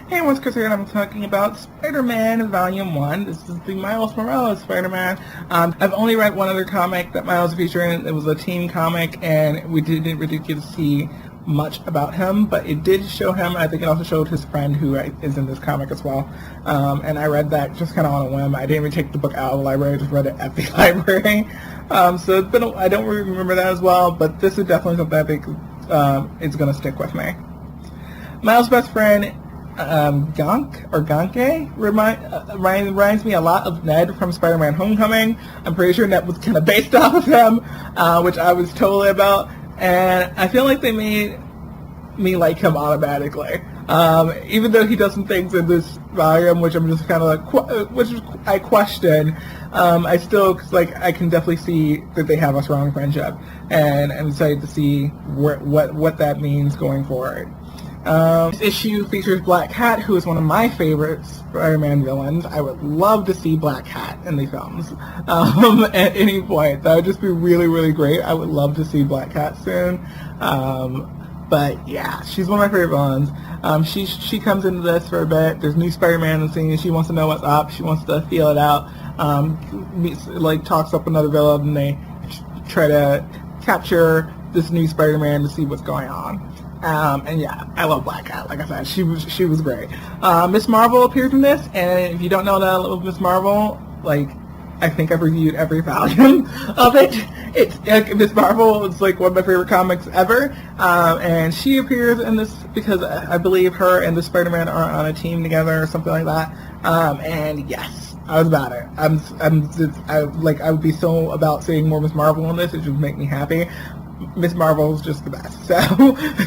Hey, what's Chris here, and I'm talking about Spider-Man Volume 1. This is the Miles Morales Spider-Man. I've only read one other comic that Miles featured in. It was a teen comic, and we didn't really get to see much about him, but it did show him. I think it also showed his friend who is in this comic as well. And I read that just kind of on a whim. I didn't even take the book out of the library, I just read it at the library. So it's been I don't really remember that as well, but this is definitely something I think is going to stick with me. Miles' best friend, Ganke reminds me a lot of Ned from Spider-Man Homecoming. I'm pretty sure Ned was kind of based off of him, which I was totally about. And I feel like they made me like him automatically. Even though he does some things in this volume, which I'm just kind of like, which I question, I still, cause like, I can definitely see that they have a strong friendship. And I'm excited to see what that means going forward. This issue features Black Cat, who is one of my favorite Spider-Man villains. I would love to see Black Cat in the films at any point. That would just be really, really great. I would love to see Black Cat soon. But yeah, she's one of my favorite villains. She comes into this for a bit. There's new Spider-Man in the scene. She wants to know what's up. She wants to feel it out. Talks up another villain, and they try to capture this new Spider-Man to see what's going on. And yeah, I love Black Cat. Like I said, she was great. Miss Marvel appears in this, and if you don't know that I love Miss Marvel, like, I think I've reviewed every volume of it. Miss Marvel is like one of my favorite comics ever, and she appears in this because I believe her and the Spider-Man are on a team together or something like that. And yes, I was about it. I would be so about seeing more Miss Marvel in this. It would make me happy. Miss Marvel's just the best. So,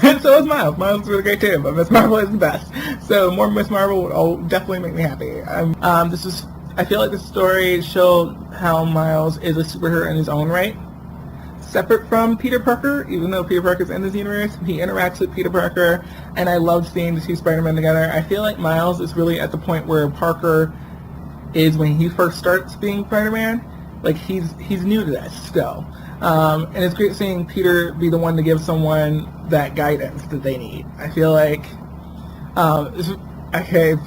and so is Miles. Miles is really great too, but Miss Marvel is the best. So more Miss Marvel would definitely make me happy. I feel like this story showed how Miles is a superhero in his own right, separate from Peter Parker. Even though Peter Parker's in this universe, he interacts with Peter Parker, and I love seeing the two Spider-Men together. I feel like Miles is really at the point where Parker is when he first starts being Spider-Man. Like, he's new to this still. And it's great seeing Peter be the one to give someone that guidance that they need. I feel like,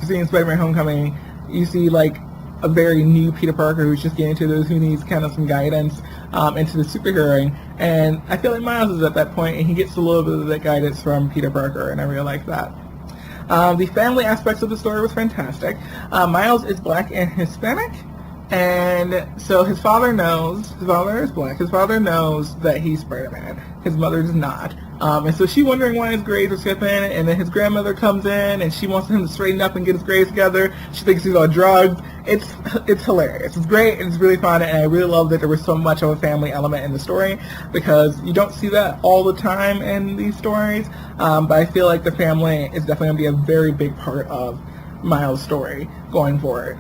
seeing Spider-Man Homecoming, you see, like, a very new Peter Parker who's just getting into this, who needs kind of some guidance into the superheroing. And I feel like Miles is at that point, and he gets a little bit of that guidance from Peter Parker, and I really like that. The family aspects of the story was fantastic. Miles is Black and Hispanic. And so his father is Black, his father knows that he's Spider-Man, his mother does not. And so she's wondering why his grades are skipping, and then his grandmother comes in, and she wants him to straighten up and get his grades together. She thinks he's on drugs. It's hilarious. It's great, and it's really fun, and I really love that there was so much of a family element in the story, because you don't see that all the time in these stories, but I feel like the family is definitely going to be a very big part of Miles' story going forward.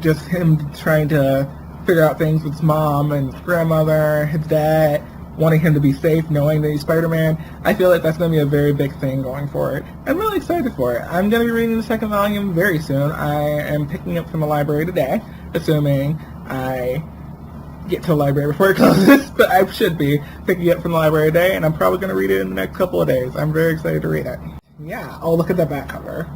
Just him trying to figure out things with his mom and his grandmother, his dad, wanting him to be safe, knowing that he's Spider-Man. I feel like that's going to be a very big thing going forward. I'm really excited for it. I'm going to be reading the second volume very soon. I am picking up from the library today, assuming I get to the library before it closes, but I should be picking it up from the library today, and I'm probably going to read it in the next couple of days. I'm very excited to read it. Yeah, oh, look at that back cover.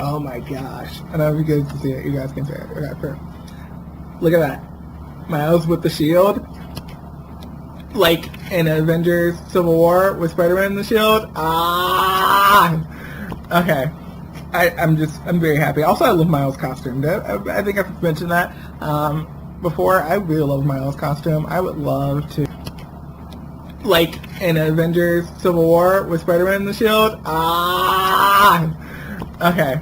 Oh my gosh. I don't know if you guys can see it. You guys can see it. Okay, sure. Look at that. Miles with the shield. Like in Avengers Civil War with Spider-Man and the shield. Ah! Okay. I'm very happy. Also, I love Miles' costume. I think I've mentioned that before. I really love Miles' costume. I would love to, like in Avengers Civil War with Spider-Man and the shield. Ah! Okay.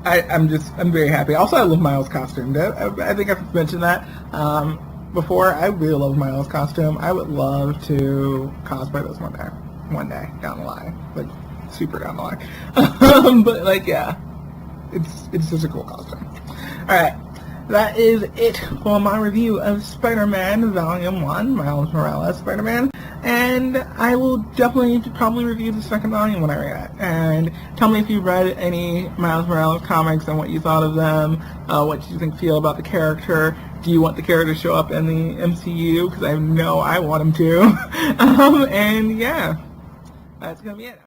I'm very happy. Also, I love Miles' costume. I think I've mentioned that before. I really love Miles' costume. I would love to cosplay this one day down the line, like super down the line. But like, yeah, it's just a cool costume. All right. That is it for my review of Spider-Man Volume 1, Miles Morales Spider-Man, and I will definitely probably review the second volume when I read it. And tell me if you've read any Miles Morales comics and what you thought of them, what you feel about the character. Do you want the character to show up in the MCU? Because I know I want him to. And yeah, that's going to be it.